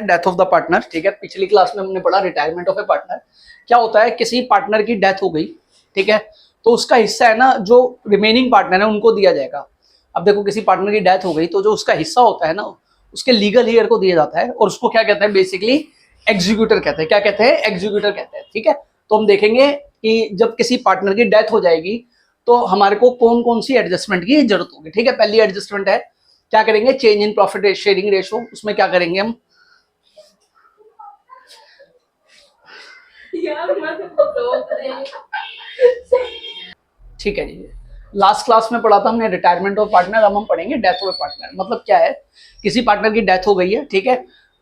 Death of the partner, ठीक है। पिछली क्लास में हमने पढ़ा रिटायरमेंट ऑफ ए पार्टनर। क्या होता है, किसी पार्टनर की डेथ हो गई, ठीक है, तो उसका हिस्सा है ना, जो रिमेनिंग पार्टनर है उनको दिया जाएगा। अब देखो, किसी पार्टनर की डेथ हो गई तो जो उसका हिस्सा होता है ना, उसके लीगल हेयर को दिया जाता है, और उसको क्या कहते हैं, बेसिकली एग्जीक्यूटर कहते हैं। क्या कहते हैं? एग्जीक्यूटर कहते हैं, ठीक है। तो हम देखेंगे कि जब किसी पार्टनर की डेथ हो जाएगी तो हमारे को कौन कौन सी एडजस्टमेंट की जरूरत होगी, ठीक है। पहली एडजस्टमेंट है, क्या करेंगे, change in profit sharing ratio. उसमें क्या करेंगे हम, ठीक है जी। लास्ट क्लास में पढ़ा था हमने रिटायरमेंट ऑफ पार्टनर, अब हम पढ़ेंगे डेथ ऑफ पार्टनर। मतलब क्या है, किसी पार्टनर की डेथ हो गई है, ठीक है,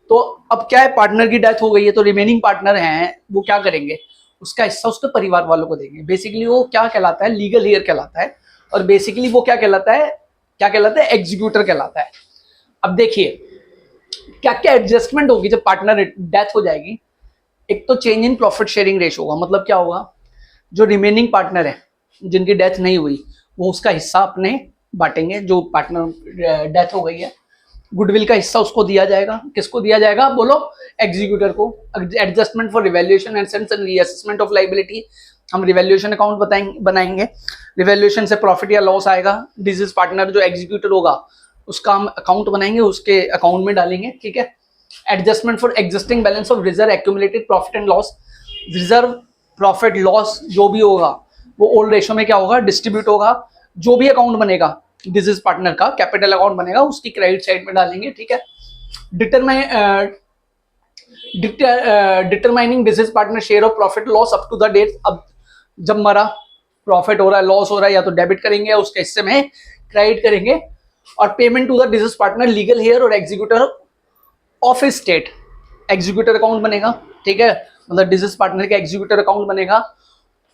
तो अब क्या है, पार्टनर की डेथ हो गई है तो रिमेनिंग पार्टनर हैं वो क्या करेंगे, उसका हिस्सा उसके परिवार वालों को देंगे। बेसिकली वो क्या कहलाता है, लीगल हेयर कहलाता है, और बेसिकली वो क्या कहलाता है, एग्जीक्यूटर कहलाता है। अब देखिए क्या क्या एडजस्टमेंट होगी जब पार्टनर डेथ हो जाएगी। एक तो change in profit sharing ratio होगा। मतलब क्या होगा, जो रिमेनिंग पार्टनर है जिनकी डेथ नहीं हुई वो उसका हिस्सा अपने बांटेंगे। जो पार्टनर डेथ हो गई है, गुडविल का हिस्सा उसको दिया जाएगा। किसको दिया जाएगा, बोलो, एग्जीक्यूटर को। Adjustment for revaluation and reassessment of liability, हम रिवैल्यूएशन अकाउंट बनाएंगे। रिवैल्यूएशन से प्रॉफिट या लॉस आएगा, डिजीज पार्टनर जो एग्जीक्यूटर होगा उसका हम अकाउंट बनाएंगे, उसके अकाउंट में डालेंगे, ठीक है। Adjustment for existing balance of reserve accumulated profit and loss, reserve profit loss जो भी होगा वो ओल्ड रेशो में क्या होगा, डिस्ट्रीब्यूट होगा। जो भी अकाउंट बनेगा डिजीज पार्टनर का, कैपिटल अकाउंट बनेगा, उसकी क्रेडिट साइड में डालेंगे, ठीक है। Determining business partner share of profit loss up to the date. अब जब मरा, प्रॉफिट हो रहा है, लॉस हो रहा है, या तो डेबिट करेंगे या उसके हिस्से में क्रेडिट करेंगे। और payment to the business partner, legal heir और executor of estate, executor account बनेगा, ठीक है। मतलब बिजनेस पार्टनर का एग्जीक्यूटर अकाउंट बनेगा,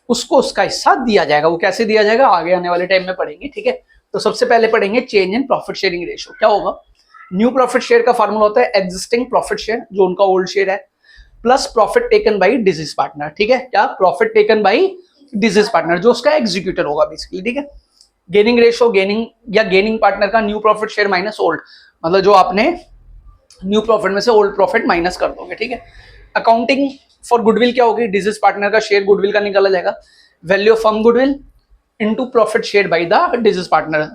उसको उसका हिस्सा दिया जाएगा। वो कैसे दिया जाएगा आगे आने वाले टाइम में पढ़ेंगे, ठीक है। तो सबसे पहले पढ़ेंगे change in profit sharing ratio. क्या होगा, न्यू प्रॉफिट शेयर का फार्मूला होता है एग्जिस्टिंग प्रॉफिट शेयर, जो उनका ओल्ड शेयर है, plus profit taken by disease partner, ठीक है। क्या, profit taken by disease partner जो उसका एग्जीक्यूटर होगा बेसिकली, ठीक है। गेनिंग रेशो, गेनिंग पार्टनर का new profit share minus old, मतलब जो आपने न्यू प्रॉफिट में से ओल्ड प्रॉफिट माइनस कर दोगे, ठीक है। अकाउंटिंग फॉर गुडविल क्या होगी, डिजीज पार्टनर का शेयर गुडविल का निकाला जाएगा, value of firm goodwill into profit share by the disease partner.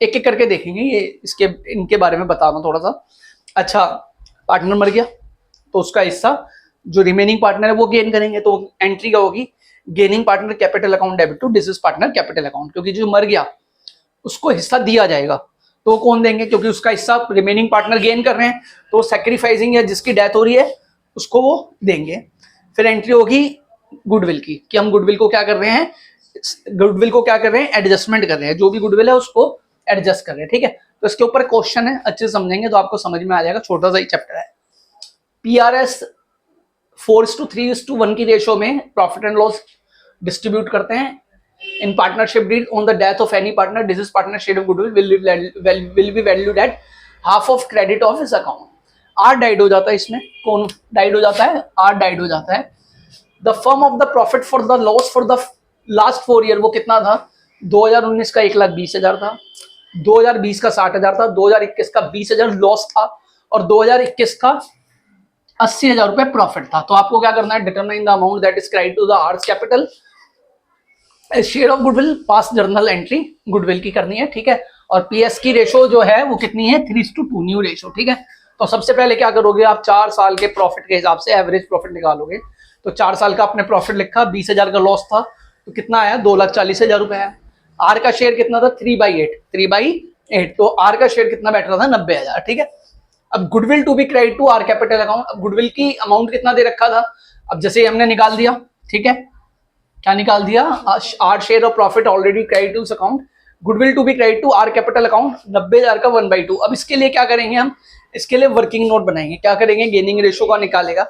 एक एक करके देखेंगे ये, इसके इनके बारे में बता रहा थोड़ा सा। अच्छा, पार्टनर मर गया तो उसका हिस्सा जो रिमेनिंग पार्टनर है वो गेन करेंगे, तो एंट्री क्या होगी, gaining partner capital account debit to deceased partner capital account, क्योंकि जो मर गया उसको हिस्सा दिया जाएगा। तो कौन देंगे, क्योंकि उसका हिस्सा रिमेनिंग पार्टनर गेन कर रहे हैं, तो सैक्रिफाइसिंग या जिसकी डेथ हो रही है उसको वो देंगे। फिर एंट्री होगी गुडविल की, कि हम गुडविल को क्या कर रहे हैं, एडजस्टमेंट कर रहे हैं, जो भी गुडविल है उसको एडजस्ट कर रहे हैं, ठीक है। तो इसके ऊपर क्वेश्चन है, अच्छे से समझेंगे तो आपको समझ में आ जाएगा, छोटा सा ही चैप्टर है। पीआरएस 4:3:1 की रेशो में प्रॉफिट एंड लॉस डिस्ट्रीब्यूट करते हैं। In partnership deed on the death of any partner, this partner share of goodwill will be valued at half of credit of his account. R died हो जाता है इसमें, कौन died हो जाता है, R died हो जाता है। The firm of the profit for the loss for the last 4 year, वो कितना था, 2019 का 1,20,000 था, 2020 का 60,000 था, 2021 का 20,000 लॉस था, और 2021 का 80,000 रुपए प्रॉफिट था। तो आपको क्या करना है, determine the amount that is credit to the heirs capital, share of goodwill, pass journal entry goodwill की करनी है, ठीक है। और पीएस की रेशो जो है वो कितनी है, 3:2 न्यू रेशो, ठीक है। तो सबसे पहले क्या करोगे आप, 4 साल के प्रॉफिट के हिसाब से एवरेज प्रॉफिट निकालोगे। तो 4 साल का आपने प्रॉफिट लिखा, 20,000 का लॉस था, तो कितना आया, 2,40,000 रुपए है। आर का शेयर कितना था, 3/8, तो आर का शेयर कितना बैठ रहा था, 90,000, ठीक है। अब goodwill to be credit to heirs capital account, अब गुडविल की अमाउंट कितना दे रखा था, अब जैसे हमने निकाल दिया, ठीक है। क्या निकाल दिया, heirs share of profit already credit to account, goodwill to be credit to heirs capital account, 90,000 का 1/2। अब इसके लिए क्या करेंगे हम, इसके लिए वर्किंग नोट बनाएंगे। क्या करेंगे, गेनिंग रेशो का निकालेगा,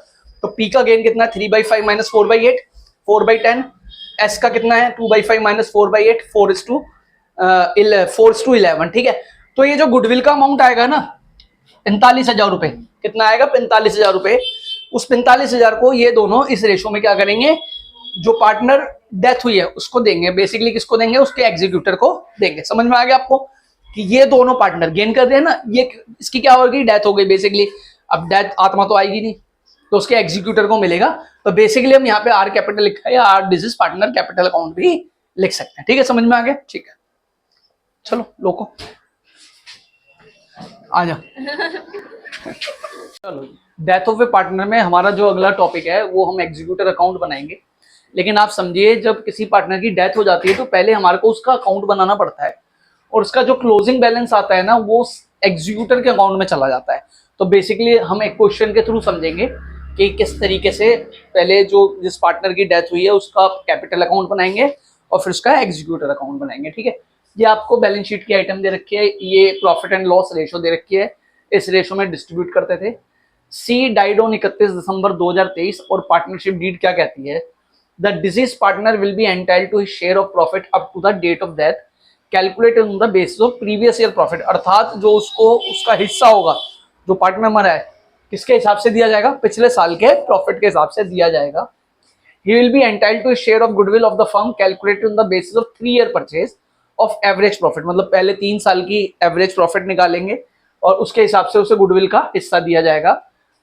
तो पी का गेन कितना है, 3/5 माइनस 4/8, 4/10। एस का कितना है, 2/5 माइनस 4/8, 4:11, ठीक है। तो ये जो गुडविल का अमाउंट आएगा ना, 45,000 रुपए, कितना आएगा, 45,000 रुपए। उस 45,000 को ये दोनों इस रेशो में क्या करेंगे, जो पार्टनर डेथ हुई है उसको देंगे, बेसिकली किसको देंगे, उसके एग्जीक्यूटर को देंगे। समझ में आ गया आपको कि ये दोनों पार्टनर गेन कर रहे हैं ना, ये इसकी क्या होगी, डेथ हो गई बेसिकली। अब डेथ आत्मा तो आएगी नहीं, तो उसके एग्जीक्यूटर को मिलेगा। तो बेसिकली हम यहाँ पे आर कैपिटल लिखा है या or deceased partner capital account भी लिख सकते हैं। ठीक है, समझ में आ गया? ठीक है, चलो लोको आ जा। चलो, डेथ ऑफ ए पार्टनर में हमारा जो अगला टॉपिक है वो हम एग्जीक्यूटर अकाउंट बनाएंगे। लेकिन आप समझिए, जब किसी पार्टनर की डेथ हो जाती है तो पहले हमारे को उसका अकाउंट बनाना पड़ता है, और उसका जो क्लोजिंग बैलेंस आता है ना वो एग्जीक्यूटर के अकाउंट में चला जाता है। तो बेसिकली हम एक क्वेश्चन के थ्रू समझेंगे कि किस तरीके से पहले जो जिस पार्टनर की डेथ हुई है उसका कैपिटल अकाउंट बनाएंगे और फिर उसका एग्जीक्यूटर अकाउंट बनाएंगे। ठीक है, ये आपको बैलेंस शीट की आइटम दे रखी है, ये प्रॉफिट एंड लॉस रेशो दे रखी है, इस रेशो में डिस्ट्रीब्यूट करते थे। सी डाइड ऑन 31 दिसंबर 2023 और पार्टनरशिप डीड क्या कहती है? The deceased partner will be entitled to his share of profit up to the date of death calculated on the basis of previous year profit. अर्थात जो उसको उसका हिस्सा होगा, जो पार्टनर मरा है, किसके हिसाब से दिया जाएगा? पिछले साल के प्रॉफिट के हिसाब से दिया जाएगा। He will be entitled to a share of goodwill of the firm calculated on the basis of 3-year purchase of average profit। मतलब पहले 3 साल की एवरेज प्रॉफिट निकालेंगे और उसके हिसाब से उसे गुडविल का हिस्सा दिया जाएगा।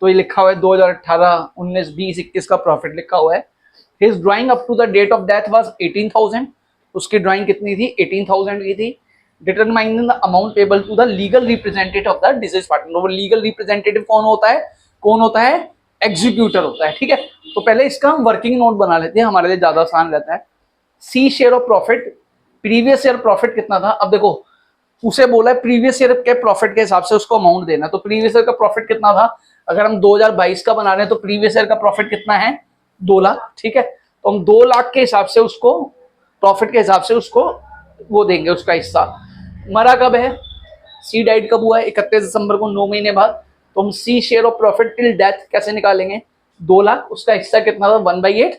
तो ये लिखा हुआ है 2018, 19, 20, 21 का प्रॉफिट लिखा हुआ है। His drawing up to the date of death was 18,000। उसकी ड्राइंग कितनी थी? 18,000 की थी। Determining the amount payable to the legal representative of the deceased partner. वो लीगल रिप्रेजेंटेटिव कौन होता है? कौन होता है? एग्जीक्यूटर होता है। ठीक है, तो पहले इसका हम वर्किंग नोट बना लेते हैं, हमारे लिए ज्यादा आसान रहता है। C share of profit, previous year profit कितना था? अब देखो, उसे बोला है प्रीवियस ईयर के प्रॉफिट के हिसाब से उसको अमाउंट देना। तो प्रीवियस ईयर का प्रॉफिट कितना था? अगर हम 2022 का बना रहे हैं तो प्रीवियस ईयर का प्रॉफिट कितना है? 2 लाख। ठीक है, तो हम 2 लाख के हिसाब से उसको, प्रॉफिट के हिसाब से उसको वो देंगे, उसका हिस्सा। मरा कब है? सी डाइड कब हुआ है? 31 दिसंबर को, 9 महीने बाद। तो हम C share of profit till death कैसे निकालेंगे? 2 लाख, उसका हिस्सा कितना था? 1/8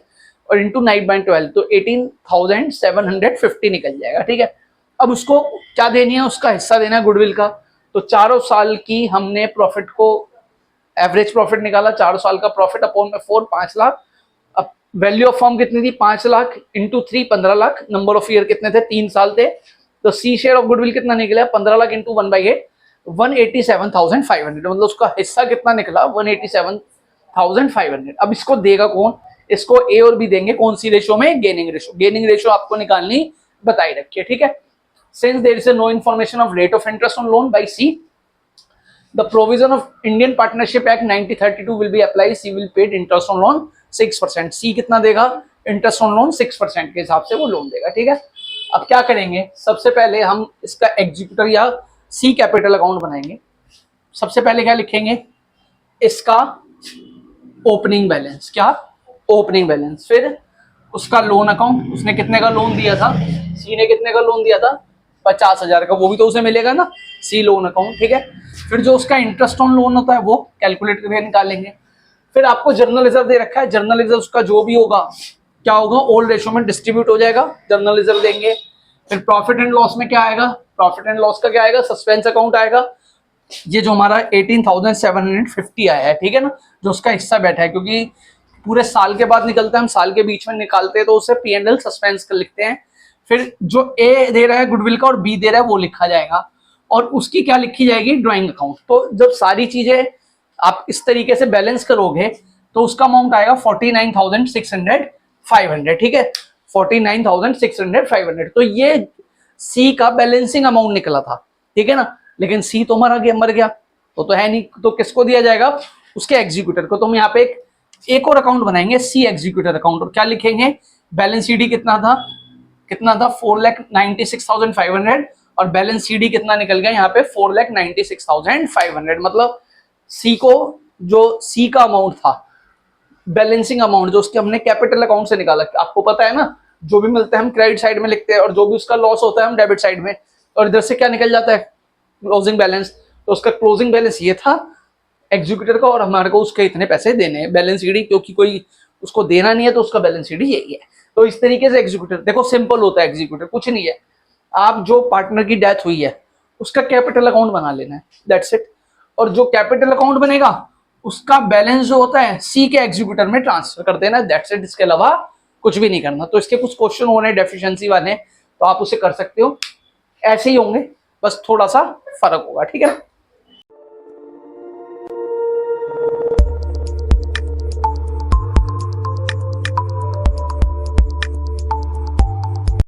और इंटू 9/12, तो 18,750 निकल जाएगा। ठीक है, अब उसको क्या देनी है? उसका हिस्सा देना है गुडविल का। तो 4 साल की हमने प्रॉफिट को, एवरेज प्रॉफिट निकाला, 4 साल का प्रॉफिट अपॉन में 4, 5 लाख। अब वैल्यू ऑफ फर्म कितनी थी? 5 lakh into 3, 15 lakh. Number of year कितने थे? 3 साल थे। तो सी शेयर ऑफ गुडविल कितना निकला? 15 लाख इंटू 1/8, 187,500। मतलब उसका हिस्सा कितना निकला? 187,500। अब इसको देगा कौन? इसको ए और बी देंगे। कौन सी रेशो में? Gaining ratio. गेनिंग रेशो आपको निकालनी बताई रखी है। ठीक है, since there is no information of rate of interest on loan by C, the provision of Indian Partnership Act 1932 will be apply. C will paid interest on loan 6%। C कितना देगा? Interest on loan 6% के हिसाब से वो loan देगा। ठीक है, अब क्या करेंगे? सबसे पहले हम इसका एग्जीक्यूटर या सी कैपिटल अकाउंट बनाएंगे। सबसे पहले क्या लिखेंगे? इसका ओपनिंग बैलेंस। क्या? Opening balance. फिर उसका लोन अकाउंट, उसने कितने का लोन दिया था? सी ने कितने का लोन दिया था? 50,000 का, वो भी तो उसे मिलेगा ना, सी लोन अकाउंट। ठीक है, फिर जो उसका इंटरेस्ट ऑन लोन होता है वो कैलकुलेट करके निकालेंगे। फिर आपको जर्नल रिजर्व दे रखा है, जर्नल रिजर्व उसका जो भी होगा क्या होगा? ओल्ड रेशो में डिस्ट्रीब्यूट हो जाएगा, जर्नल रिजर्व देंगे। फिर प्रॉफिट एंड लॉस में क्या आएगा? प्रॉफिट एंड लॉस का क्या आएगा? सस्पेंस अकाउंट आएगा। ये जो हमारा 18,750 आया है, ठीक है ना, जो उसका हिस्सा बैठा है, क्योंकि पूरे साल के बाद निकलता है, हम साल के बीच में निकालते हैं तो उसे P&L सस्पेंस कर लिखते हैं। फिर जो ए दे रहा है गुडविल का और बी दे रहा है वो लिखा जाएगा, और उसकी क्या लिखी जाएगी? Drawing account. तो जब सारी चीजें आप इस तरीके से बैलेंस करोगे तो उसका अमाउंट आएगा 49,600, ठीक है, 49,600। तो ये सी का बैलेंसिंग अमाउंट निकला था, ठीक है ना। लेकिन सी तो मर गया तो है नहीं, तो किसको दिया जाएगा? उसके एग्जीक्यूटर को। तो हम यहाँ पे एक और अकाउंट बनाएंगे, सी एग्जीक्यूटर अकाउंट, और क्या लिखेंगे? बैलेंस सीडी कितना था? 4,96,500, और बैलेंस सीडी कितना निकल गया यहाँ पे? 4,96,500। मतलब सी को, जो सी का अमाउंट था, बैलेंसिंग अमाउंट जो उसके हमने कैपिटल अकाउंट से निकाला, आपको पता है ना, जो भी मिलता है हम क्रेडिट साइड में लिखते हैं और जो भी उसका लॉस होता है हम डेबिट साइड में, और इधर से क्या निकल जाता है? Closing balance. तो उसका क्लोजिंग बैलेंस ये था एग्जीक्यूटर का, और हमारे को उसके इतने पैसे देने हैं, बैलेंस शीट, क्योंकि कोई उसको देना नहीं है तो उसका बैलेंस शीट यही है। तो इस तरीके से एग्जीक्यूटर, देखो सिंपल होता है एग्जीक्यूटर, कुछ नहीं है, आप जो पार्टनर की डेथ हुई है उसका कैपिटल अकाउंट बना लेना है, दैट्स इट। और जो कैपिटल अकाउंट बनेगा उसका बैलेंस जो होता है सी के एग्जीक्यूटर में ट्रांसफर कर देना, दैट्स इट। इसके अलावा कुछ भी नहीं करना। तो इसके कुछ क्वेश्चन होने डेफिशिएंसी वाले, तो आप उसे कर सकते हो, ऐसे ही होंगे, बस थोड़ा सा फर्क होगा, ठीक है।